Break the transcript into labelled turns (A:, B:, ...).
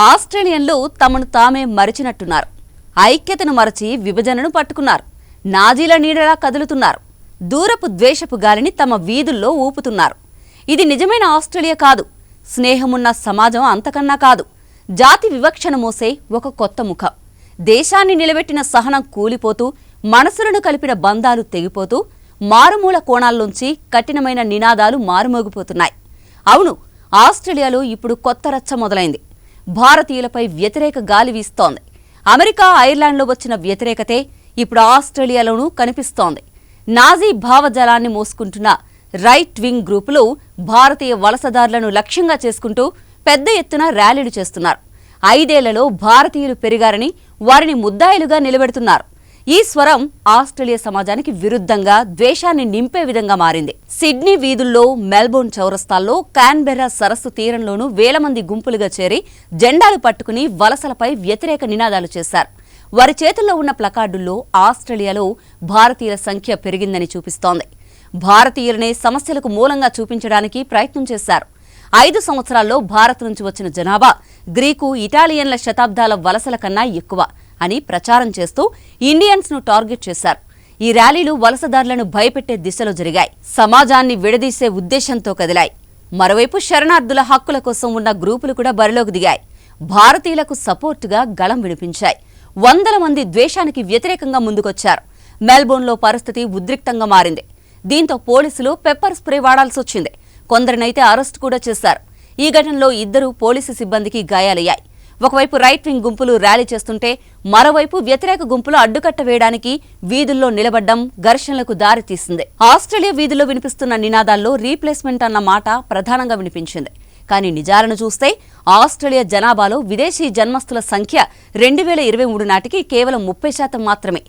A: ఆస్ట్రేలియన్లు తమను తామే మరిచినట్టున్నారు. ఐక్యతను మరచి విభజనను పట్టుకున్నారు. నాజీల నీడలా కదులుతున్నారు. దూరపు ద్వేషపు గాలిని తమ వీధుల్లో ఊపుతున్నారు. ఇది నిజమైన ఆస్ట్రేలియా కాదు. స్నేహమున్న సమాజం అంతకన్నా కాదు. జాతి వివక్షను మోసే ఒక కొత్త ముఖం. దేశాన్ని నిలబెట్టిన సహనం కూలిపోతూ, మనసులను కలిపిన బంధాలు తెగిపోతూ, మారుమూల కోణాల్లోంచి కఠినమైన నినాదాలు మారుమోగిపోతున్నాయి. అవును, ఆస్ట్రేలియాలో ఇప్పుడు కొత్త రచ్చ మొదలైంది. భారతీయులపై వ్యతిరేక గాలి వీస్తోంది. అమెరికా, ఐర్లాండ్లో వచ్చిన వ్యతిరేకతే ఇప్పుడు ఆస్ట్రేలియాలోనూ కనిపిస్తోంది. నాజీ భావజాలాన్ని మోసుకుంటున్న రైట్ వింగ్ గ్రూపులు భారతీయ వలసదారులను లక్ష్యంగా చేసుకుంటూ పెద్ద ఎత్తున ర్యాలీలు చేస్తున్నారు. 5 ఏళ్లలో భారతీయులు పెరిగారని వారిని ముద్దాయిలుగా నిలబెడుతున్నారు. ఈ స్వరం ఆస్ట్రేలియా సమాజానికి విరుద్ధంగా ద్వేషాన్ని నింపే విధంగా మారింది. సిడ్నీ వీధుల్లో, మెల్బోర్న్ చౌరస్తాల్లో, కాన్బెర్రా సరస్సు తీరంలోనూ వేల మంది గుంపులుగా చేరి జెండాలు పట్టుకుని వలసలపై వ్యతిరేక నినాదాలు చేశారు. వారి చేతుల్లో ఉన్న ప్లకార్డుల్లో ఆస్ట్రేలియాలో భారతీయుల సంఖ్య పెరిగిందని చూపిస్తోంది. భారతీయులనే సమస్యలకు మూలంగా చూపించడానికి ప్రయత్నం చేశారు. 5 సంవత్సరాల్లో భారత్ నుంచి వచ్చిన జనాభా గ్రీకు, ఇటాలియన్ల శతాబ్దాల వలసల కన్నా ఎక్కువ అని ప్రచారం చేస్తూ ఇండియన్స్ ను టార్గెట్ చేశారు. ఈ ర్యాలీలు వలసదారులను భయపెట్టే దిశలో జరిగాయి. సమాజాన్ని విడదీసే ఉద్దేశంతో కదిలాయి. మరోవైపు శరణార్థుల హక్కుల కోసం ఉన్న గ్రూపులు కూడా బరిలోకి దిగాయి. భారతీయులకు సపోర్టుగా గళం వినిపించాయి. వందల మంది ద్వేషానికి వ్యతిరేకంగా ముందుకొచ్చారు. మెల్బోర్న్లో పరిస్థితి ఉద్రిక్తంగా మారింది. దీంతో పోలీసులు పెప్పర్ స్ప్రే వాడాల్సొచ్చింది. కొందరినైతే అరెస్టు కూడా చేశారు. ఈ ఘటనలో 2 పోలీసు సిబ్బందికి గాయాలయ్యాయి. ఒకవైపు రైట్ వింగ్ గుంపులు ర్యాలీ చేస్తుంటే, మరోవైపు వ్యతిరేక గుంపులు అడ్డుకట్ట వేయడానికి వీధుల్లో నిలబడ్డం ఘర్షణలకు దారితీసింది. ఆస్ట్రేలియా వీధుల్లో వినిపిస్తున్న నినాదాల్లో రీప్లేస్మెంట్ అన్న మాట ప్రధానంగా వినిపించింది. కానీ నిజాలను చూస్తే ఆస్ట్రేలియా జనాభాలో విదేశీ జన్మస్తుల సంఖ్య 2023 నాటికి కేవలం 30% మాత్రమే.